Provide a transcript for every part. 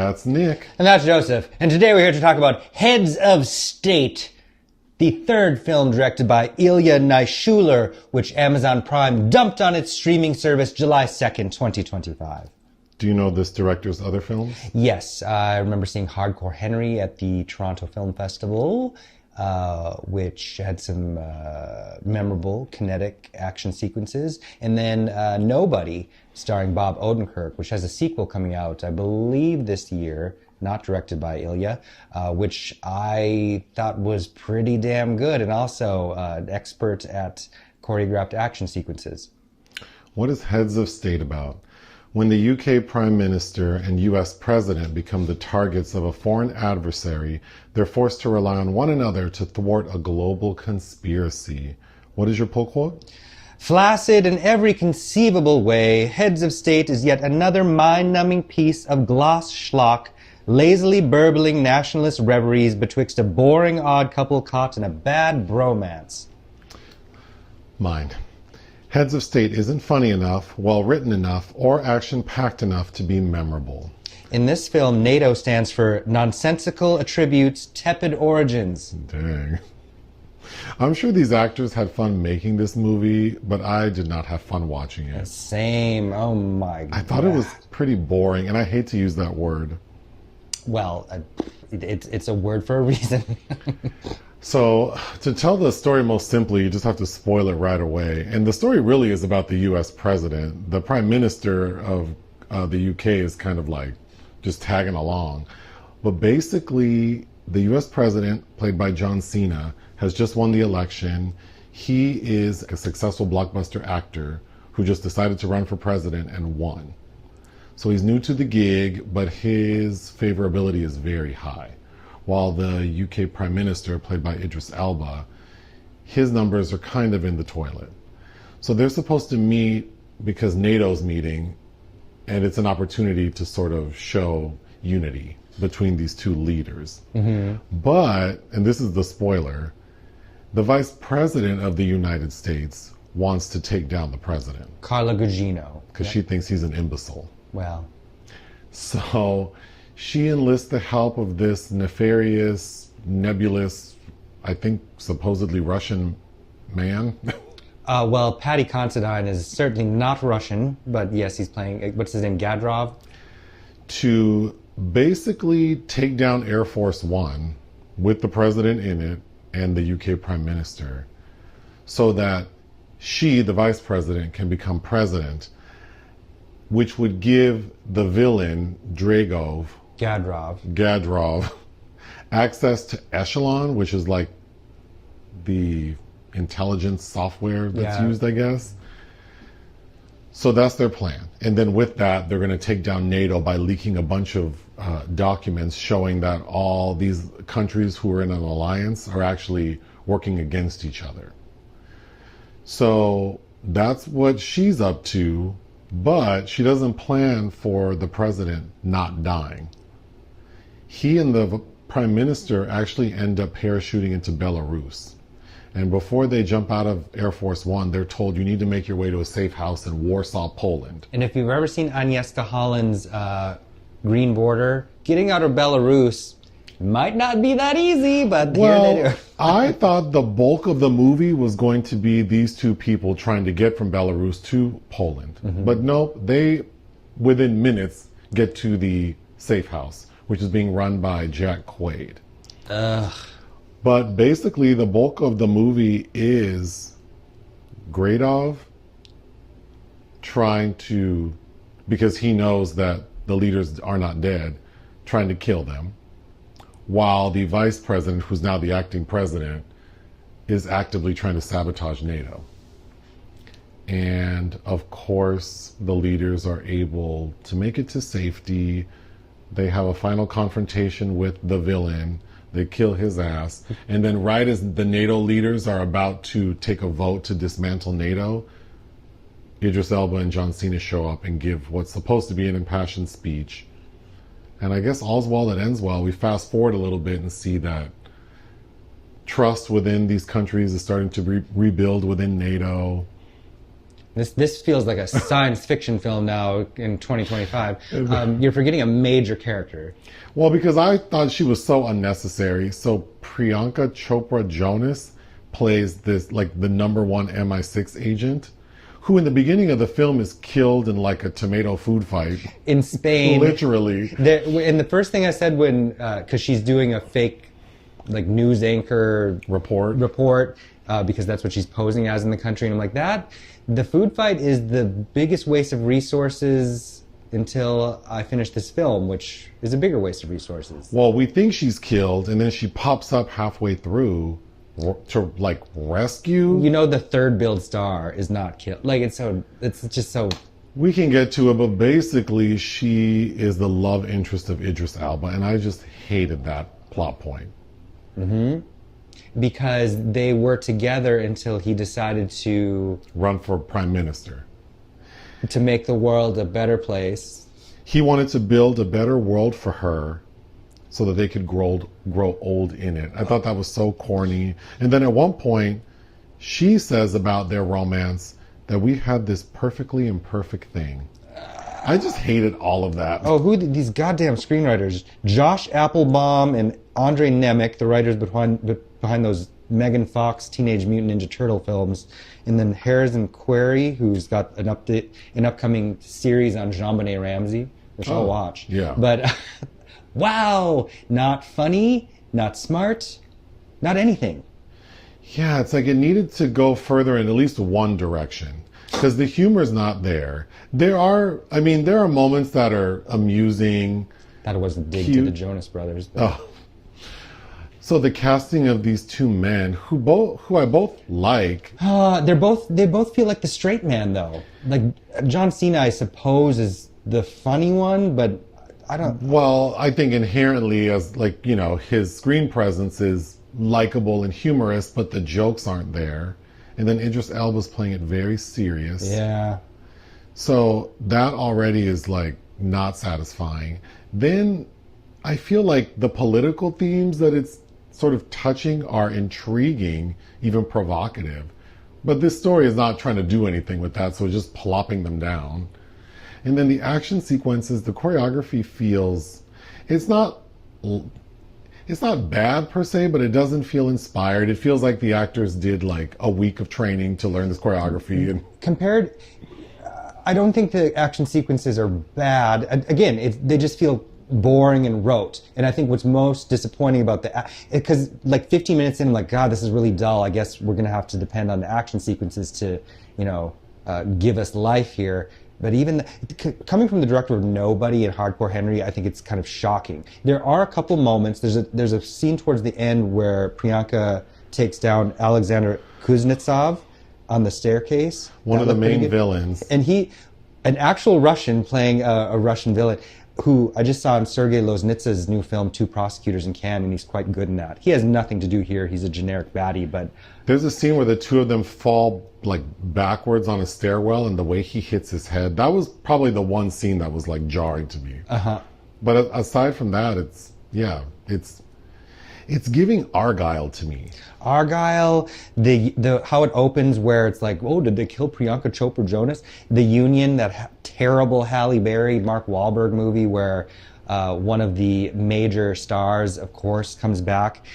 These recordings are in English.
That's Nick. And that's Joseph. And today we're here to talk about Heads of State, the third film directed by Ilya Naishuller, which Amazon Prime dumped on its streaming service July 2nd, 2025. Do you know this director's other films? Yes, I remember seeing Hardcore Henry at the Toronto Film Festival, which had some memorable kinetic action sequences. And then Nobody, starring Bob Odenkirk, which has a sequel coming out, I believe, this year, not directed by Ilya, which I thought was pretty damn good, and also an expert at choreographed action sequences. What is Heads of State about? When the UK Prime Minister and US President become the targets of a foreign adversary, they're forced to rely on one another to thwart a global conspiracy. What is your pull quote? Flaccid in every conceivable way, Heads of State is yet another mind-numbing piece of gloss schlock, lazily burbling nationalist reveries betwixt a boring odd couple caught in a bad bromance. Mine. Heads of State isn't funny enough, well-written enough, or action-packed enough to be memorable. In this film, NATO stands for Nonsensical Attributes, Tepid Origins. Dang. I'm sure these actors had fun making this movie, but I did not have fun watching it. Same. Oh my God. I thought it was pretty boring, and I hate to use that word. Well, it's a word for a reason. So, to tell the story most simply, you just have to spoil it right away. And the story really is about the US president. The prime minister of the UK is kind of like just tagging along. But basically, the US president, played by John Cena, has just won the election. He is a successful blockbuster actor who just decided to run for president and won. So he's new to the gig, but his favorability is very high. While the UK Prime Minister, played by Idris Elba, his numbers are kind of in the toilet. So they're supposed to meet because NATO's meeting, and it's an opportunity to sort of show unity between these two leaders. Mm-hmm. But, and this is the spoiler, the Vice President of the United States wants to take down the president. Carla Gugino. Because she thinks he's an imbecile. Well. So she enlists the help of this nefarious, nebulous, I think supposedly Russian man. Well, Paddy Considine is certainly not Russian, but yes, he's playing, what's his name, Gadrov? To basically take down Air Force One with the president in it and the UK Prime Minister so that she, the vice president, can become president, which would give the villain, Gadrov, access to Echelon, which is like the intelligence software that's used, I guess. So that's their plan. And then with that, they're going to take down NATO by leaking a bunch of documents showing that all these countries who are in an alliance are actually working against each other. So that's what she's up to. But she doesn't plan for the president not dying. He and the prime minister actually end up parachuting into Belarus. And before they jump out of Air Force One, they're told you need to make your way to a safe house in Warsaw, Poland. And if you've ever seen Agnieszka Holland's Green Border, getting out of Belarus might not be that easy, but here they do. I thought the bulk of the movie was going to be these two people trying to get from Belarus to Poland. Mm-hmm. But nope, they, within minutes, get to the safe house, which is being run by Jack Quaid. Ugh. But basically, the bulk of the movie is Gradov trying to, because he knows that the leaders are not dead, trying to kill them, while the vice president, who's now the acting president, is actively trying to sabotage NATO. And of course, the leaders are able to make it to safety. They have a final confrontation with the villain. They kill his ass. And then right as the NATO leaders are about to take a vote to dismantle NATO, Idris Elba and John Cena show up and give what's supposed to be an impassioned speech. And I guess all's well that ends well. We fast forward a little bit and see that trust within these countries is starting to rebuild within NATO. This feels like a science fiction film now in 2025. You're forgetting a major character. Well, because I thought she was so unnecessary. So Priyanka Chopra Jonas plays this, like, the number one MI6 agent, who in the beginning of the film is killed in like a tomato food fight. In Spain. Literally. And the first thing I said when, because she's doing a fake, like, news anchor report, because that's what she's posing as in the country. And I'm like, the food fight is the biggest waste of resources until I finish this film, which is a bigger waste of resources. Well, we think she's killed, and then she pops up halfway through to, like, rescue. You know, the third build star is not killed. Like, it's just so... We can get to it, but basically she is the love interest of Idris Elba, and I just hated that plot point. Mm-hmm. Because they were together until he decided to... run for prime minister. To make the world a better place. He wanted to build a better world for her so that they could grow old in it. I thought that was so corny. And then at one point, she says about their romance that we had this perfectly imperfect thing. I just hated all of that. Oh, these goddamn screenwriters. Josh Applebaum and Andre Nemec, the writers behind those Megan Fox Teenage Mutant Ninja Turtle films, and then Harrison Query, who's got an upcoming series on JonBenet Ramsey, which I'll watch. Yeah. But wow, not funny, not smart, not anything. Yeah, it's like it needed to go further in at least one direction, because the humor's not there. There are moments that are amusing. That was a dig to the Jonas Brothers. But... Oh. So the casting of these two men, who I both like. They both feel like the straight man, though. Like John Cena, I suppose, is the funny one, but I don't. Well, I think inherently, as like, you know, his screen presence is likable and humorous, but the jokes aren't there. And then Idris Elba's playing it very serious. Yeah. So that already is like not satisfying. Then I feel like the political themes that it's sort of touching are intriguing, even provocative. But this story is not trying to do anything with that, so it's just plopping them down. And then the action sequences, the choreography feels, it's not bad per se, but it doesn't feel inspired. It feels like the actors did like a week of training to learn this choreography. And compared, I don't think the action sequences are bad. Again, they just feel boring and rote. And I think what's most disappointing about because like 15 minutes in, I'm like, God, this is really dull. I guess we're going to have to depend on the action sequences to, give us life here. But even coming from the director of Nobody and Hardcore Henry, I think it's kind of shocking. There are a couple moments. There's a scene towards the end where Priyanka takes down Alexander Kuznetsov on the staircase. One of the main villains. And an actual Russian playing a Russian villain, who I just saw in Sergei Loznitsa's new film, Two Prosecutors in Cannes, and he's quite good in that. He has nothing to do here. He's a generic baddie, but... There's a scene where the two of them fall, like, backwards on a stairwell, and the way he hits his head, that was probably the one scene that was, like, jarring to me. Uh-huh. But aside from that, it's giving Argyle to me. Argyle, the how it opens where it's like, oh, did they kill Priyanka Chopra Jonas? The Union, that terrible Halle Berry, Mark Wahlberg movie where one of the major stars, of course, comes back.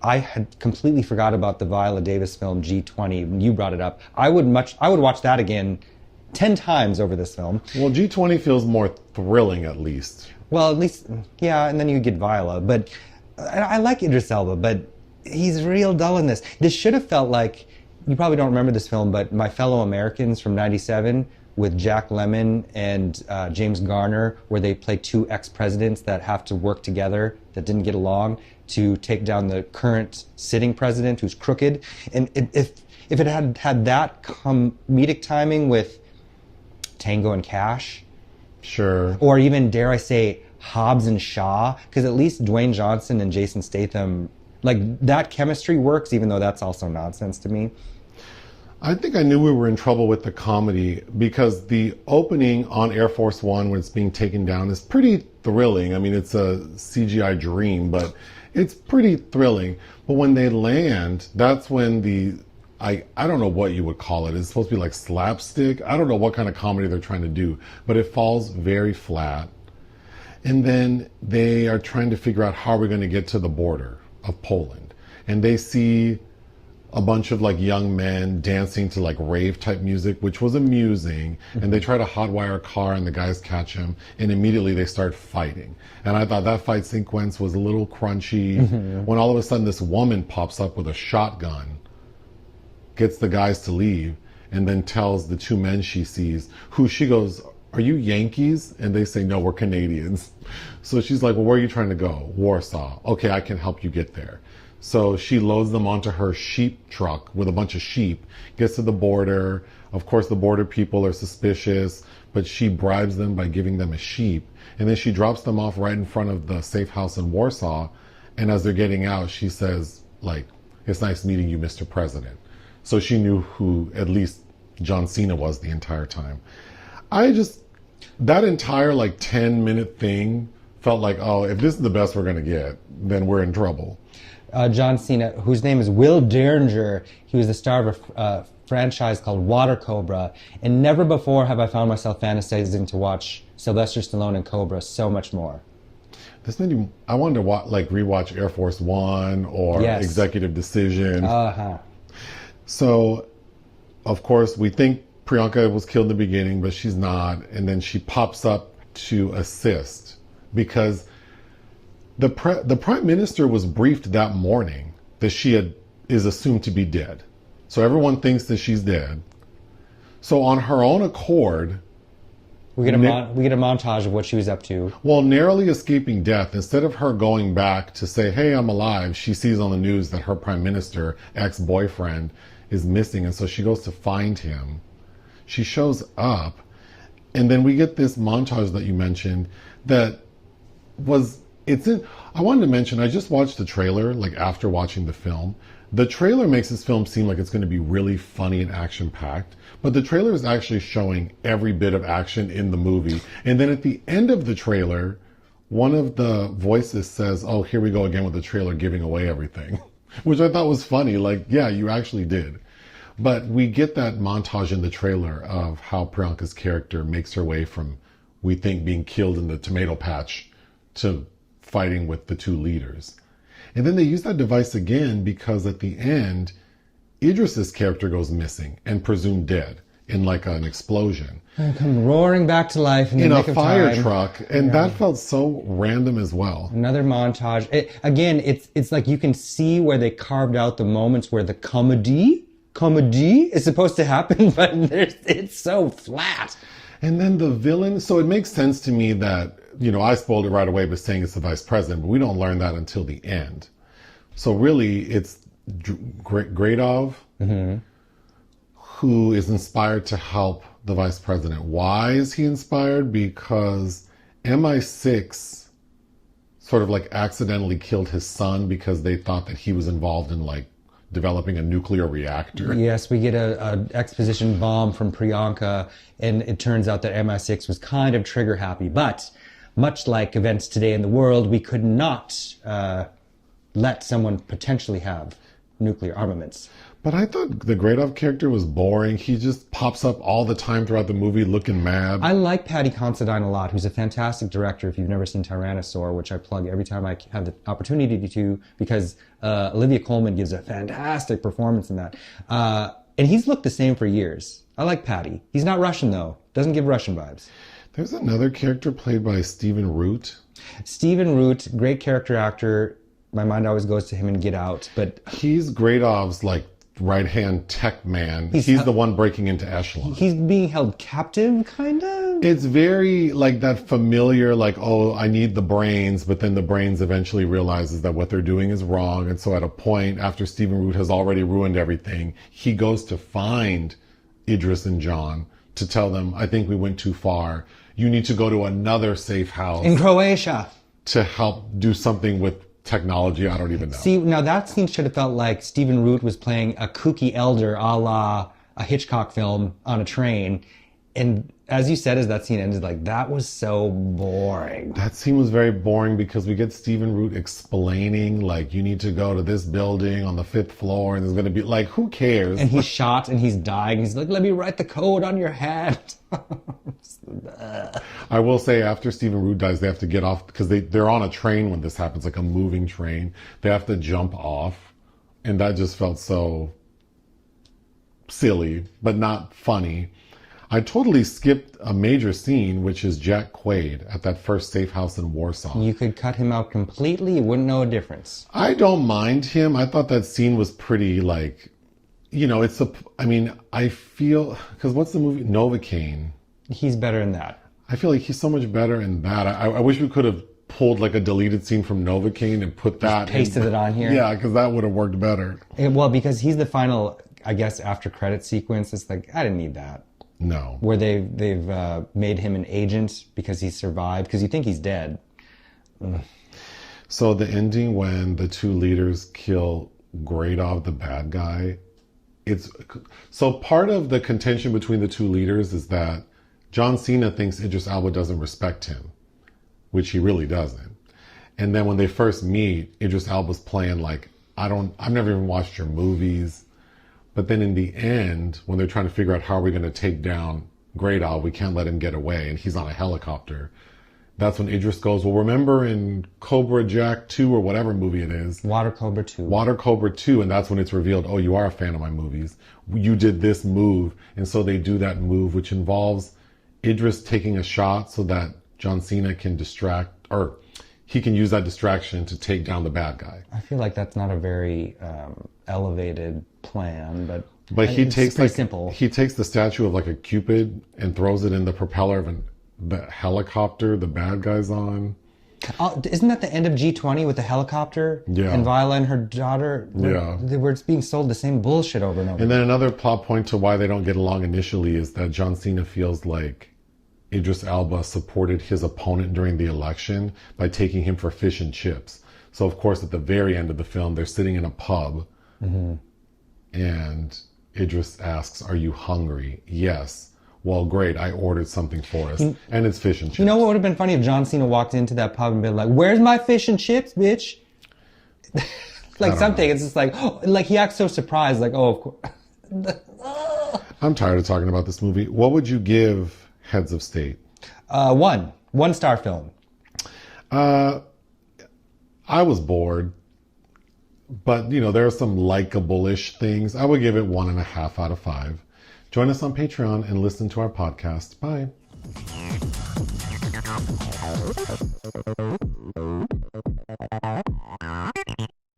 I had completely forgot about the Viola Davis film G20 when you brought it up. I would watch that again 10 times over this film. Well, G20 feels more thrilling, at least. Well, at least, yeah, and then you get Viola. But I like Idris Elba, but he's real dull in this. This should have felt like, you probably don't remember this film, but My Fellow Americans from '97 with Jack Lemmon and James Garner, where they play two ex-presidents that have to work together that didn't get along to take down the current sitting president who's crooked. And if it had that comedic timing with Tango and Cash, sure, or even, dare I say, Hobbs and Shaw, because at least Dwayne Johnson and Jason Statham, like, that chemistry works, even though that's also nonsense to me. I think I knew we were in trouble with the comedy because the opening on Air Force One when it's being taken down is pretty thrilling. I mean, it's a CGI dream, but it's pretty thrilling. But when they land, that's when the I don't know what you would call it. It's supposed to be like slapstick. I don't know what kind of comedy they're trying to do, but it falls very flat. And then they are trying to figure out how we're going to get to the border of Poland. And they see a bunch of like young men dancing to like rave type music, which was amusing. And they try to hotwire a car and the guys catch him. And immediately they start fighting. And I thought that fight sequence was a little crunchy. When all of a sudden this woman pops up with a shotgun, gets the guys to leave, and then tells the two men she sees, who she goes, "Are you Yankees?" And they say, "No, we're Canadians." So she's like, "Well, where are you trying to go?" "Warsaw." "Okay, I can help you get there." So she loads them onto her sheep truck with a bunch of sheep, gets to the border. Of course, the border people are suspicious, but she bribes them by giving them a sheep. And then she drops them off right in front of the safe house in Warsaw. And as they're getting out, she says, like, "It's nice meeting you, Mr. President." So she knew who at least John Cena was the entire time. That entire like 10-minute thing felt like, oh, if this is the best we're going to get, then we're in trouble. John Cena, whose name is Will Derringer, he was the star of a franchise called Water Cobra, and never before have I found myself fantasizing to watch Sylvester Stallone in Cobra so much more. I wanted to rewatch Air Force One or Yes. Executive Decision. Uh-huh. So, of course, we think Priyanka was killed in the beginning, but she's not, and then she pops up to assist because the prime minister was briefed that morning that is assumed to be dead. So everyone thinks that she's dead. So on her own accord, we get a montage of what she was up to. While narrowly escaping death, instead of her going back to say, "Hey, I'm alive," she sees on the news that her prime minister, ex-boyfriend, is missing, and so she goes to find him. She shows up, and then we get this montage that you mentioned that I wanted to mention, I just watched the trailer, like after watching the film. The trailer makes this film seem like it's going to be really funny and action-packed, but the trailer is actually showing every bit of action in the movie. And then at the end of the trailer, one of the voices says, "Oh, here we go again with the trailer giving away everything," which I thought was funny. Like, yeah, you actually did. But we get that montage in the trailer of how Priyanka's character makes her way from, we think, being killed in the tomato patch to fighting with the two leaders. And then they use that device again because at the end, Idris's character goes missing and presumed dead in like an explosion. And come roaring back to life in a fire truck. And that felt so random as well. Another montage. It's like you can see where they carved out the moments where the comedy is supposed to happen, but it's so flat. And then the villain, so it makes sense to me that, I spoiled it right away by saying it's the vice president, but we don't learn that until the end. So really, it's Gradov who is inspired to help the vice president. Why is he inspired? Because MI6 sort of like accidentally killed his son because they thought that he was involved in like developing a nuclear reactor. Yes, we get a exposition bomb from Priyanka, and it turns out that MI6 was kind of trigger happy. But much like events today in the world, we could not let someone potentially have nuclear armaments. But I thought the Gradov character was boring. He just pops up all the time throughout the movie looking mad. I like Paddy Considine a lot, who's a fantastic director if you've never seen Tyrannosaur, which I plug every time I have the opportunity to, because Olivia Colman gives a fantastic performance in that. And he's looked the same for years. I like Paddy. He's not Russian, though. Doesn't give Russian vibes. There's another character played by Stephen Root. Stephen Root, great character actor. My mind always goes to him in Get Out, but he's Gradov's like right-hand tech man. He's the one breaking into Echelon. He's being held captive, kind of? It's very like that familiar, like, oh, I need the brains, but then the brains eventually realizes that what they're doing is wrong. And so at a point, after Stephen Root has already ruined everything, he goes to find Idris and John to tell them, I think we went too far. You need to go to another safe house. In Croatia. To help do something with technology, I don't even know. See, now that scene should have felt like Stephen Root was playing a kooky elder a la a Hitchcock film on a train. And as you said, as that scene ended, like, that was so boring. That scene was very boring because we get Stephen Root explaining, like, you need to go to this building on the 5th floor and there's going to be, like, who cares? And he's shot and he's dying. He's like, let me write the code on your hand. I will say after Stephen Root dies, they have to get off because they're on a train when this happens, like a moving train. They have to jump off. And that just felt so silly, but not funny. I totally skipped a major scene, which is Jack Quaid at that first safe house in Warsaw. You could cut him out completely. You wouldn't know a difference. I don't mind him. I thought that scene was pretty, like, you know, I feel, because what's the movie? Novocaine. He's better in that. I feel like he's so much better in that. I wish we could have pulled like a deleted scene from Novocaine and put that pasted it on here. Yeah, because that would have worked better. Well, because he's the final, I guess, after credit sequence. It's like, I didn't need that. No. Where they've made him an agent because he survived, because you think he's dead. Ugh. So the ending when the two leaders kill Gradov, the bad guy, so part of the contention between the two leaders is that John Cena thinks Idris Elba doesn't respect him, which he really doesn't. And then when they first meet, Idris Elba's playing like, I've never even watched your movies. But then in the end, when they're trying to figure out how are we going to take down Gradov, we can't let him get away, and he's on a helicopter. That's when Idris goes, well, remember in Cobra Jack 2 or whatever movie it is? Water Cobra 2. Water Cobra 2, and that's when it's revealed, oh, you are a fan of my movies. You did this move. And so they do that move, which involves Idris taking a shot so that John Cena can he can use that distraction to take down the bad guy. I feel like that's not a very elevated plan, but he takes pretty simple. He takes the statue of like a Cupid and throws it in the propeller of the helicopter the bad guy's on. Isn't that the end of G20 with the helicopter? Yeah. And Viola and her daughter? They were being sold the same bullshit over and over. And then another plot point to why they don't get along initially is that John Cena feels like Idris Elba supported his opponent during the election by taking him for fish and chips. So, of course, at the very end of the film, they're sitting in a pub, and Idris asks, are you hungry? Yes. Well, great, I ordered something for us, and it's fish and chips. You know what would have been funny if John Cena walked into that pub and been like, where's my fish and chips, bitch? Like something. Know. It's just like, oh, like he acts so surprised, like, oh, of course. I'm tired of talking about this movie. What would you give Heads of State? 1 star film. I was bored, but you know, there are some likable-ish things. I would give it 1.5 out of 5. Join us on Patreon and listen to our podcast. Bye.